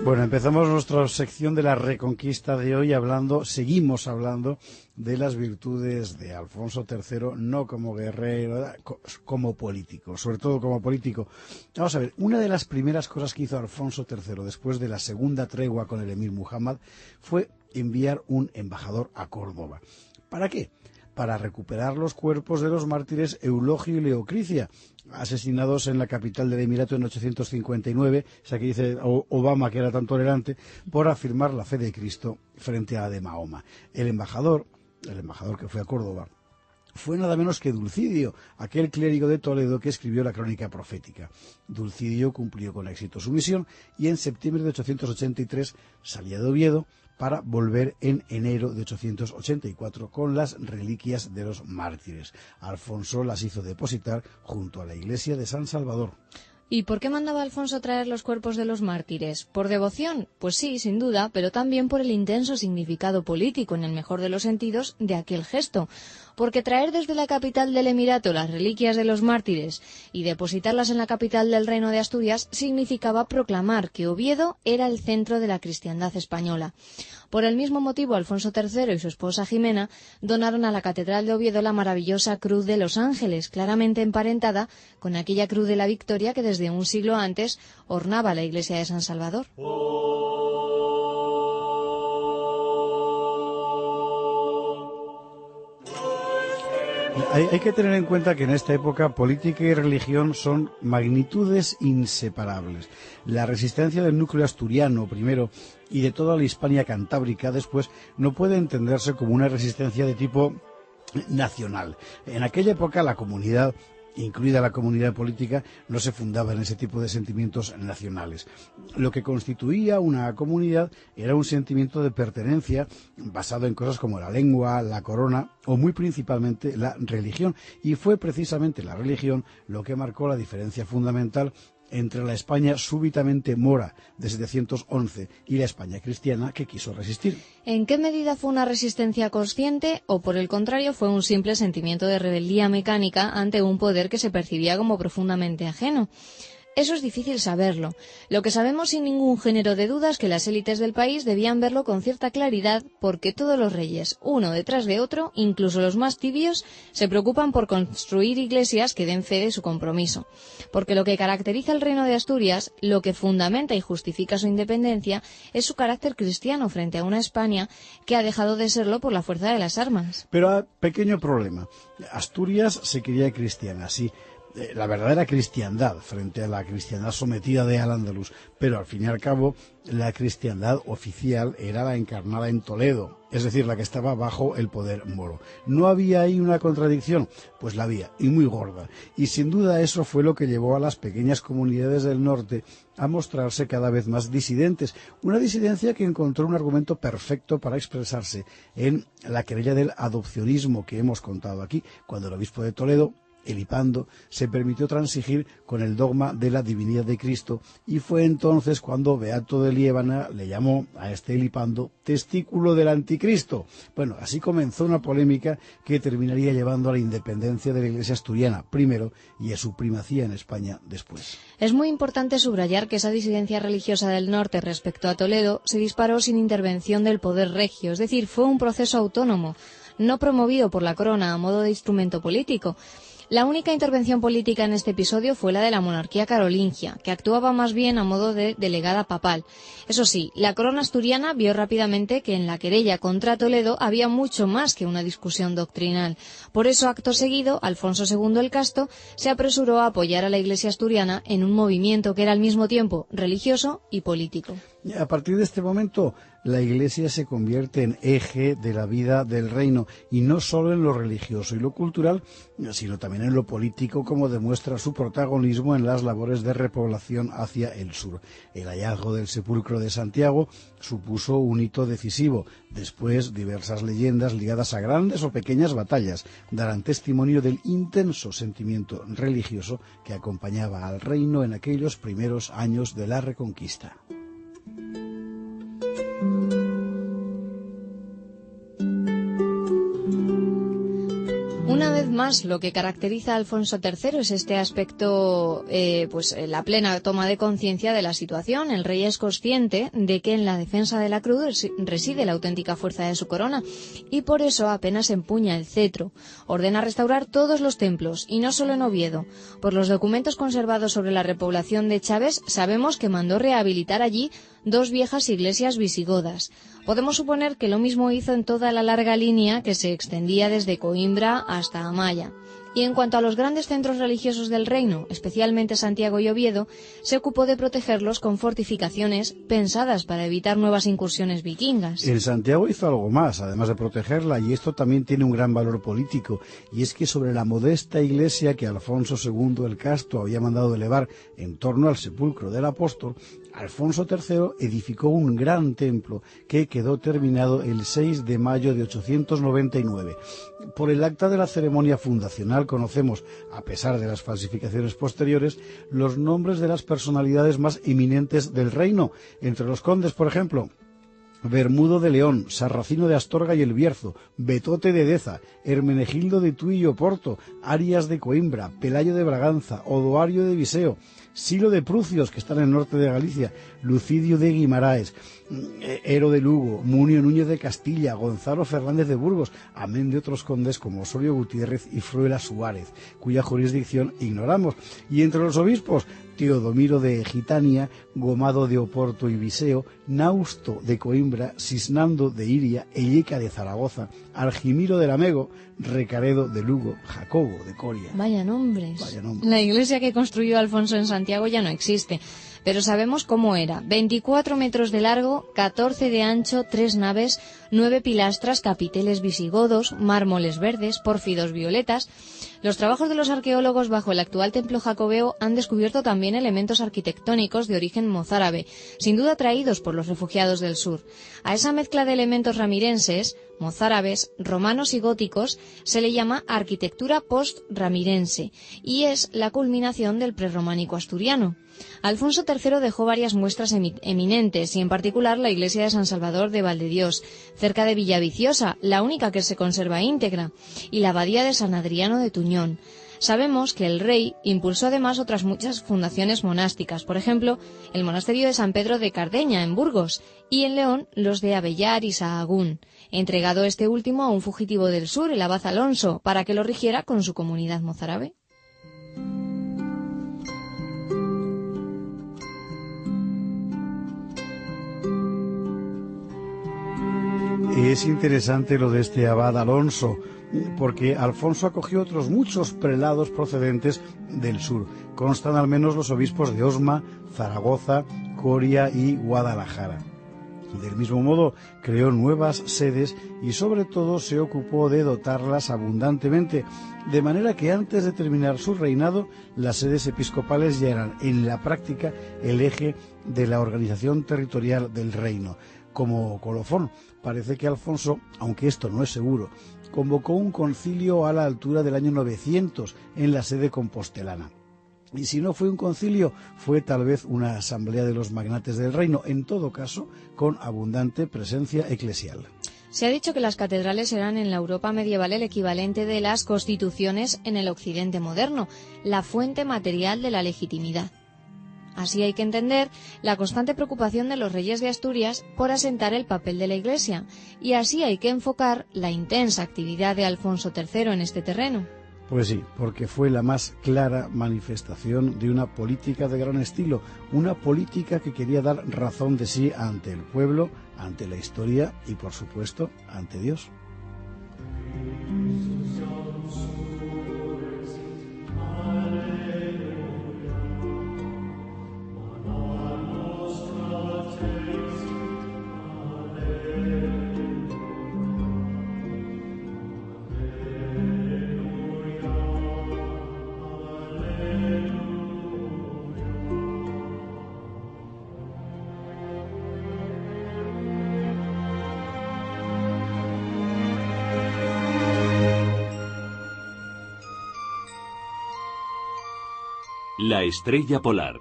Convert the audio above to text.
Bueno, empezamos nuestra sección de la Reconquista de hoy seguimos hablando de las virtudes de Alfonso III, no como guerrero, como político, sobre todo como político. Vamos a ver, una de las primeras cosas que hizo Alfonso III después de la segunda tregua con el emir Muhammad fue enviar un embajador a Córdoba. ¿Para qué? Para recuperar los cuerpos de los mártires Eulogio y Leocricia, asesinados en la capital del Emirato en 859, o sea que dice Obama que era tan tolerante, por afirmar la fe de Cristo frente a la de Mahoma. El embajador que fue a Córdoba, fue nada menos que Dulcidio, aquel clérigo de Toledo que escribió la crónica profética. Dulcidio cumplió con éxito su misión y en septiembre de 883 salía de Oviedo para volver en enero de 884 con las reliquias de los mártires. Alfonso las hizo depositar junto a la iglesia de San Salvador. ¿Y por qué mandaba Alfonso traer los cuerpos de los mártires? ¿Por devoción? Pues sí, sin duda, pero también por el intenso significado político, en el mejor de los sentidos, de aquel gesto. Porque traer desde la capital del Emirato las reliquias de los mártires y depositarlas en la capital del Reino de Asturias significaba proclamar que Oviedo era el centro de la cristiandad española. Por el mismo motivo, Alfonso III y su esposa Jimena donaron a la Catedral de Oviedo la maravillosa Cruz de los Ángeles, claramente emparentada con aquella Cruz de la Victoria que desde un siglo antes ornaba la iglesia de San Salvador. Hay que tener en cuenta que en esta época política y religión son magnitudes inseparables. La resistencia del núcleo asturiano, primero, y de toda la Hispania cantábrica, después, no puede entenderse como una resistencia de tipo nacional. En aquella época la comunidad, incluida la comunidad política, no se fundaba en ese tipo de sentimientos nacionales. Lo que constituía una comunidad era un sentimiento de pertenencia basado en cosas como la lengua, la corona o muy principalmente la religión. Y fue precisamente la religión lo que marcó la diferencia fundamental entre la España súbitamente mora de 711 y la España cristiana que quiso resistir. ¿En qué medida fue una resistencia consciente o, por el contrario, fue un simple sentimiento de rebeldía mecánica ante un poder que se percibía como profundamente ajeno? Eso es difícil saberlo. Lo que sabemos sin ningún género de duda es que las élites del país debían verlo con cierta claridad porque todos los reyes, uno detrás de otro, incluso los más tibios, se preocupan por construir iglesias que den fe de su compromiso. Porque lo que caracteriza al Reino de Asturias, lo que fundamenta y justifica su independencia, es su carácter cristiano frente a una España que ha dejado de serlo por la fuerza de las armas. Pero pequeño problema. Asturias se quería cristiana, sí. La verdadera cristiandad frente a la cristiandad sometida de Al-Ándalus, pero al fin y al cabo la cristiandad oficial era la encarnada en Toledo, es decir, la que estaba bajo el poder moro. ¿No había ahí una contradicción? Pues la había, y muy gorda, y sin duda eso fue lo que llevó a las pequeñas comunidades del norte a mostrarse cada vez más disidentes, una disidencia que encontró un argumento perfecto para expresarse en la querella del adopcionismo que hemos contado aquí, cuando el obispo de Toledo, Elipando, se permitió transigir con el dogma de la divinidad de Cristo y fue entonces cuando Beato de Liébana le llamó a este Elipando testículo del anticristo. Bueno, así comenzó una polémica que terminaría llevando a la independencia de la Iglesia asturiana primero y a su primacía en España después. Es muy importante subrayar que esa disidencia religiosa del norte respecto a Toledo se disparó sin intervención del poder regio, es decir, fue un proceso autónomo, no promovido por la corona a modo de instrumento político. La única intervención política en este episodio fue la de la monarquía carolingia, que actuaba más bien a modo de delegada papal. Eso sí, la corona asturiana vio rápidamente que en la querella contra Toledo había mucho más que una discusión doctrinal. Por eso, acto seguido, Alfonso II el Casto se apresuró a apoyar a la Iglesia asturiana en un movimiento que era al mismo tiempo religioso y político. A partir de este momento, la Iglesia se convierte en eje de la vida del reino, y no solo en lo religioso y lo cultural, sino también en lo político, como demuestra su protagonismo en las labores de repoblación hacia el sur. El hallazgo del sepulcro de Santiago supuso un hito decisivo. Después, diversas leyendas ligadas a grandes o pequeñas batallas darán testimonio del intenso sentimiento religioso que acompañaba al reino en aquellos primeros años de la Reconquista. Una vez Además, lo que caracteriza a Alfonso III es este aspecto, la plena toma de conciencia de la situación. El rey es consciente de que en la defensa de la cruz reside la auténtica fuerza de su corona y por eso apenas empuña el cetro. Ordena restaurar todos los templos y no solo en Oviedo. Por los documentos conservados sobre la repoblación de Chaves sabemos que mandó rehabilitar allí 2 viejas iglesias visigodas. Podemos suponer que lo mismo hizo en toda la larga línea que se extendía desde Coimbra hasta Amaya. Y en cuanto a los grandes centros religiosos del reino, especialmente Santiago y Oviedo, se ocupó de protegerlos con fortificaciones pensadas para evitar nuevas incursiones vikingas. En Santiago hizo algo más, además de protegerla, y esto también tiene un gran valor político, y es que sobre la modesta iglesia que Alfonso II el Casto había mandado elevar en torno al sepulcro del apóstol, Alfonso III edificó un gran templo que quedó terminado el 6 de mayo de 899. Por el acta de la ceremonia fundacional conocemos, a pesar de las falsificaciones posteriores, los nombres de las personalidades más eminentes del reino. Entre los condes, por ejemplo, Bermudo de León, Sarracino de Astorga y el Bierzo, Betote de Deza, Hermenegildo de Tuy y Oporto, Arias de Coimbra, Pelayo de Braganza, Odoario de Viseo, Silo de Prucios, que está en el norte de Galicia, Lucidio de Guimaraes, Ero de Lugo, Munio Núñez de Castilla, Gonzalo Fernández de Burgos, amén de otros condes como Osorio Gutiérrez y Fruela Suárez, cuya jurisdicción ignoramos. Y entre los obispos, Teodomiro de Gitania, Gomado de Oporto y Viseo, Nausto de Coimbra, Sisnando de Iria, Elleca de Zaragoza, Argimiro de Lamego, Recaredo de Lugo, Jacobo de Coria. Vaya nombres. Vaya nombres. La iglesia que construyó Alfonso en Santiago ya no existe, pero sabemos cómo era. 24 metros de largo, 14 de ancho, 3 naves, 9 pilastras, capiteles visigodos, mármoles verdes, pórfidos violetas. Los trabajos de los arqueólogos bajo el actual templo jacobeo han descubierto también elementos arquitectónicos de origen mozárabe, sin duda traídos por los refugiados del sur. A esa mezcla de elementos ramirenses, mozárabes, romanos y góticos, se le llama arquitectura post-ramirense, y es la culminación del prerrománico asturiano. Alfonso III dejó varias muestras eminentes, y en particular la iglesia de San Salvador de Valdedios, cerca de Villaviciosa, la única que se conserva íntegra, y la abadía de San Adriano de Tuñón. Sabemos que el rey impulsó además otras muchas fundaciones monásticas, por ejemplo, el monasterio de San Pedro de Cardeña, en Burgos, y en León los de Abellar y Sahagún, entregado este último a un fugitivo del sur, el abad Alonso, para que lo rigiera con su comunidad mozárabe. Es interesante lo de este abad Alonso, porque Alfonso acogió otros muchos prelados procedentes del sur. Constan al menos los obispos de Osma, Zaragoza, Coria y Guadalajara. Del mismo modo, creó nuevas sedes y sobre todo se ocupó de dotarlas abundantemente, de manera que antes de terminar su reinado, las sedes episcopales ya eran en la práctica el eje de la organización territorial del reino. Como colofón, parece que Alfonso, aunque esto no es seguro, convocó un concilio a la altura del año 900 en la sede compostelana. Y si no fue un concilio, fue tal vez una asamblea de los magnates del reino, en todo caso, con abundante presencia eclesial. Se ha dicho que las catedrales eran en la Europa medieval el equivalente de las constituciones en el Occidente moderno, la fuente material de la legitimidad. Así hay que entender la constante preocupación de los reyes de Asturias por asentar el papel de la Iglesia, y así hay que enfocar la intensa actividad de Alfonso III en este terreno. Pues sí, porque fue la más clara manifestación de una política de gran estilo, una política que quería dar razón de sí ante el pueblo, ante la historia y, por supuesto, ante Dios. La estrella polar.